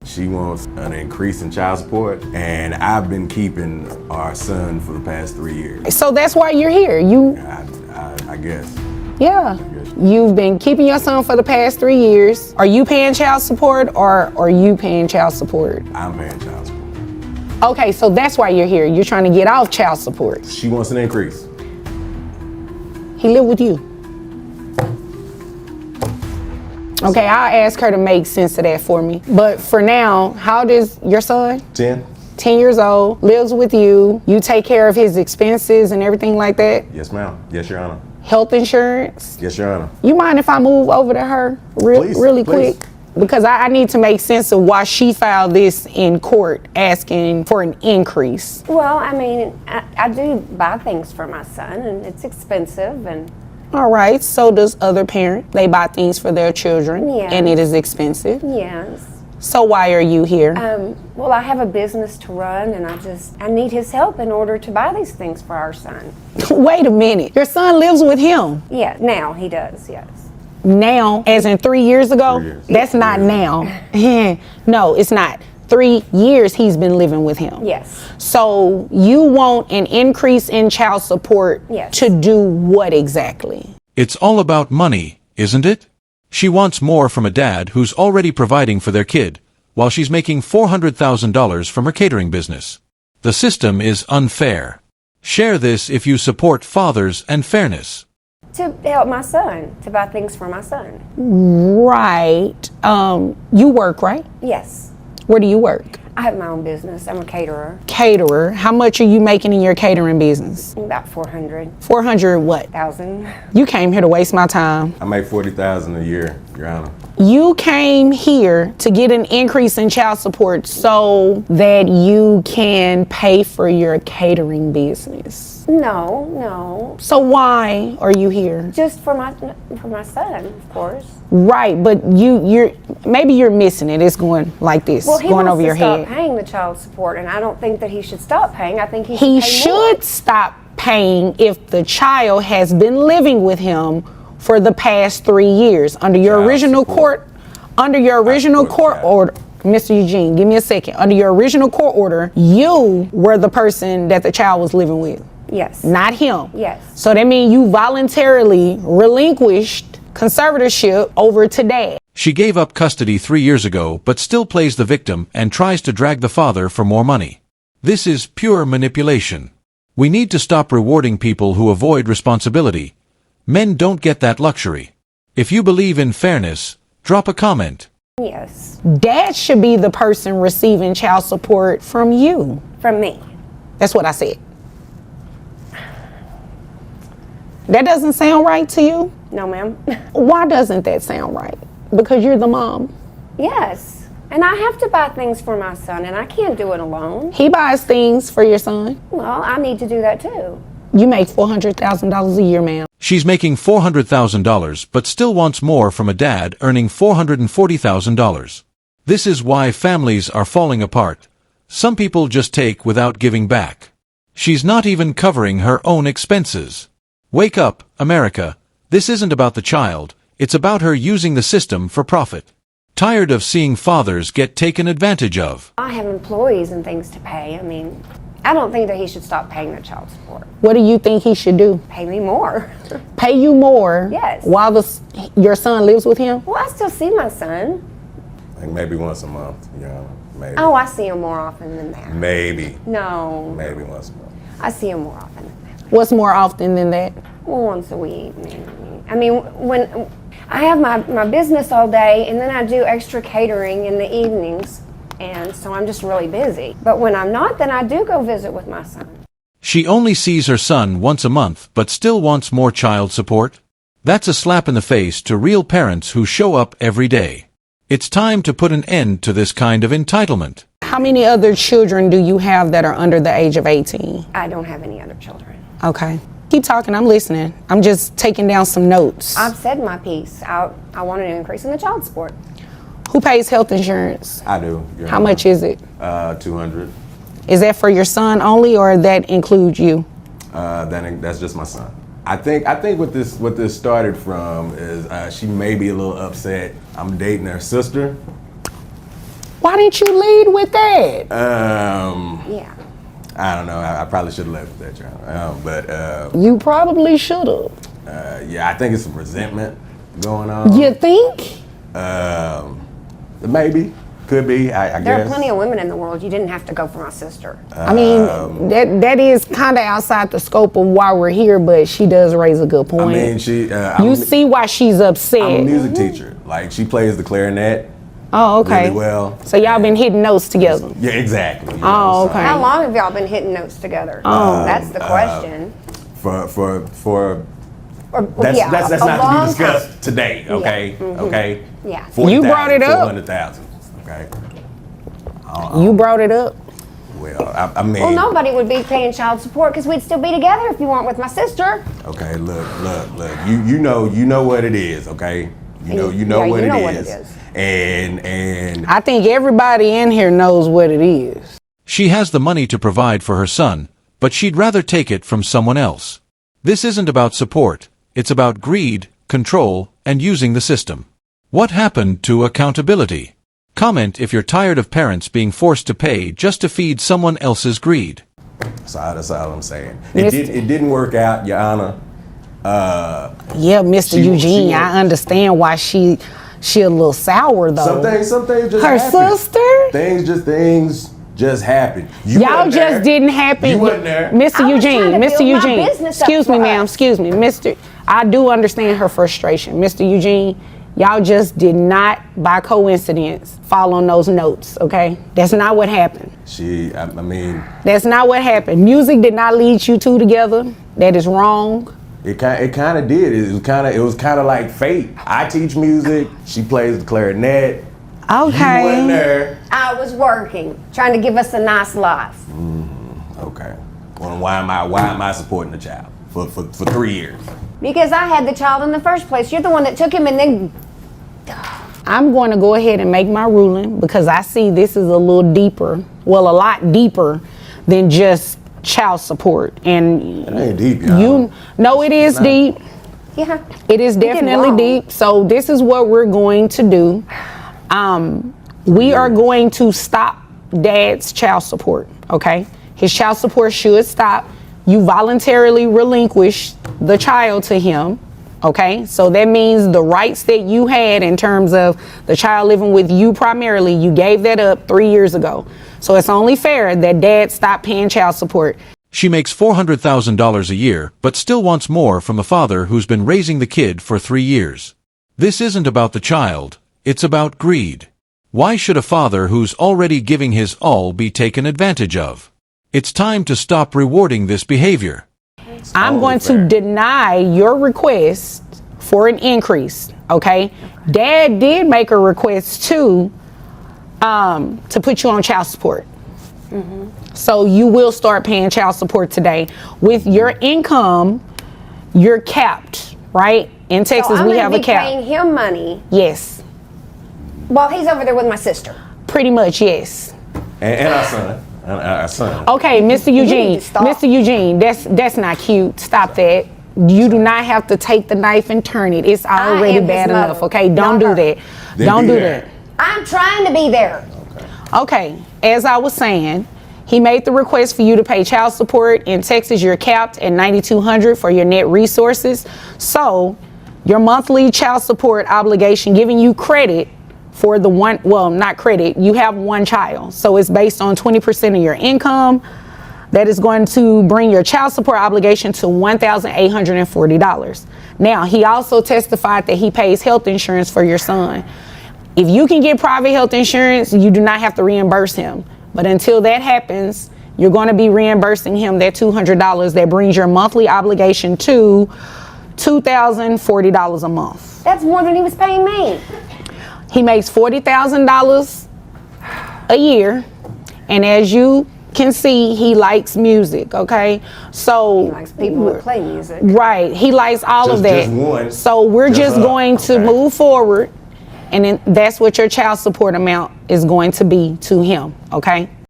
She wants an increase in child support, and I've been keeping our son for the past 3 years. So that's why you're here. I guess. Yeah. You've been keeping your son for the past 3 years. Are you paying child support or are you paying child support? I'm paying child support. Okay, so that's why you're here. You're trying to get off child support. She wants an increase. He live with you. Okay, I'll ask her to make sense of that for me. But for now, how old is your son? 10. 10 years old, lives with you. You take care of his expenses and everything like that? Yes, ma'am. Yes, Your Honor. Health insurance? Yes, Your Honor. You mind if I move over to her really quick? Because I need to make sense of why she filed this in court asking for an increase. Well, I mean, I do buy things for my son, and it's expensive. And all right, so does other parent. They buy things for their children, Yes. and it is expensive. yes. So why are you here? Well, I have a business to run, and I need his help in order to buy these things for our son. Wait a minute. Your son lives with him. Yeah, now he does, yes. Now, as in 3 years ago? 3 years. That's not now. No, it's not. 3 years he's been living with him. Yes. So you want an increase in child support Yes. to do what exactly? It's all about money, isn't it? She wants more from a dad who's already providing for their kid, while she's making $400,000 from her catering business. The system is unfair. Share this if you support fathers and fairness. To help my son, to buy things for my son. Right. You work, right? Yes. Where do you work? I have my own business. I'm a caterer. Caterer. How much are you making in your catering business? About 400,000. 400 what? You came here to waste my time. I make $40,000 a year, Your Honor. You came here to get an increase in child support so that you can pay for your catering business. No. So why are you here? Just for my son, of course. Right, but maybe you're missing it. It's going like this, Well, he going wants over to your stop head. paying the child support, and I don't think that he should stop paying. I think he He should pay more. should stop paying if the child has been living with him for the past 3 years under your Child original support. court order. Mr. Eugene, give me a second. Under your original court order, you were the person that the child was living with, Yes. not him. Yes. So that means you voluntarily relinquished conservatorship over to dad. She gave up custody 3 years ago but still plays the victim and tries to drag the father for more money. This is pure manipulation. We need to stop rewarding people who avoid responsibility. Men don't get that luxury. If you believe in fairness, drop a comment. Yes. Dad should be the person receiving child support from you. From me. That's what I said. That doesn't sound right to you? No, ma'am. Why doesn't that sound right? Because you're the mom. Yes. And I have to buy things for my son, and I can't do it alone. He buys things for your son. Well, I need to do that too. You make $400,000 a year, ma'am. She's making $400,000 but still wants more from a dad earning $440,000. This is why families are falling apart. Some people just take without giving back. She's not even covering her own expenses. Wake up, America. This isn't about the child, it's about her using the system for profit. Tired of seeing fathers get taken advantage of. I have employees and things to pay. I mean, I don't think that he should stop paying the child support. What do you think he should do? Pay me more. Pay you more? Yes. While your son lives with him? Well, I still see my son. Like maybe once a month, you know, maybe. Oh, I see him more often than that. Maybe. No. Maybe once a month. I see him more often than that. What's more often than that? Well, once a week, maybe. I mean, when I have my business all day, and then I do extra catering in the evenings, and so I'm just really busy. But when I'm not, then I do go visit with my son. She only sees her son once a month but still wants more child support? That's a slap in the face to real parents who show up every day. It's time to put an end to this kind of entitlement. How many other children do you have that are under the age of 18? I don't have any other children. Okay. Keep talking, I'm listening. I'm just taking down some notes. I've said my piece. I want an increase in the child support. Who pays health insurance? I do. How much is it? 200. Is that for your son only, or that includes you? That's just my son. I think what this started from is she may be a little upset. I'm dating her sister, Why didn't you lead with that? Yeah. I don't know. I probably should have left with that, child. But You probably should have. yeah, I think it's some resentment going on. You think? Maybe. Could be. I There guess. are plenty of women in the world. You didn't have to go for my sister. I mean, that is kind of outside the scope of why we're here, but she does raise a good point. I mean, she. You see why she's upset. I'm a music teacher. Like, she plays the clarinet Oh, okay. really well. So y'all been hitting notes together. Yeah, exactly. you Oh, know, so okay. How long have y'all been hitting notes together? That's the question. For Or, that's yeah, that's a not to long be discussed time. today. Okay. Okay. Yeah. 40,000, You brought it up. 400,000. Okay. You brought it up. Well, I mean. Well, nobody would be paying child support because we'd still be together if you weren't with my sister. Okay, look. You know what it is, okay? You know Yeah, what you know it what it is. is. And I think everybody in here knows what it is. She has the money to provide for her son, but she'd rather take it from someone else. This isn't about support, it's about greed, control, and using the system. What happened to accountability? Comment if you're tired of parents being forced to pay just to feed someone else's greed. that's all I'm saying. Yes. It didn't work out, Your Honor. Yeah, Mr. She- Eugene, she- I understand why she a little sour though. Some things just Her happen. sister? Things just happen. You Y'all wasn't just there. didn't happen. You wasn't there. Mr. I was trying Eugene, to Mr. build my Eugene. business up Excuse me, for ma'am. us. Excuse me, Mr. I do understand her frustration. Mr. Eugene, y'all just did not, by coincidence, fall on those notes, okay? That's not what happened. I mean, That's not what happened. Music did not lead you two together. That is wrong. it kind of did. It was kind of like fate. I teach music. She plays the clarinet. Okay. You wasn't there. I was working, trying to give us a nice life. Okay. Well, why am I supporting the child for 3 years? Because I had the child in the first place. You're the one that took him and then I'm going to go ahead and make my ruling because I see this is a little deeper, well, a lot deeper than just child support. And It ain't deep, y'all. no, it is deep. yeah. It is definitely wrong. deep. So this is what we're going to do. We are going to stop Dad's child support, okay? His child support should stop. You voluntarily relinquish the child to him, okay? So that means the rights that you had in terms of the child living with you primarily, you gave that up 3 years ago. So it's only fair that Dad stop paying child support. She makes $400,000 a year, but still wants more from a father who's been raising the kid for 3 years. This isn't about the child, it's about greed. Why should a father who's already giving his all be taken advantage of? It's time to stop rewarding this behavior. I'm Only going fair. to deny your request for an increase, okay? Dad did make a request to put you on child support. So you will start paying child support today. With your income, you're capped, right? In So Texas, I'm we gonna have be a cap. paying him money Yes, while he's over there with my sister. pretty much, yes. And our son. Our son. Okay, Mr. need Eugene, to stop. Mr. Eugene, that's not cute. Stop that. You do not have to take the knife and turn it. It's already am his bad mother, enough, okay? not Don't do her. that. Then Don't be do there. that. I'm trying to be there. Okay, as I was saying, he made the request for you to pay child support. In Texas, you're capped at $9,200 for your net resources. So your monthly child support obligation, giving you credit for the one, well, not credit, you have one child. So it's based on 20% of your income. That is going to bring your child support obligation to $1,840. Now, he also testified that he pays health insurance for your son. If you can get private health insurance, you do not have to reimburse him. But until that happens, you're going to be reimbursing him that $200. That brings your monthly obligation to $2,040 a month. That's more than he was paying me. He makes $40,000 a year. And as you can see, he likes music, okay? So He likes people that play music. right, he likes all of that. Just one. So we're Just just her. going to Okay. move forward, and then that's what your child support amount is going to be to him, okay?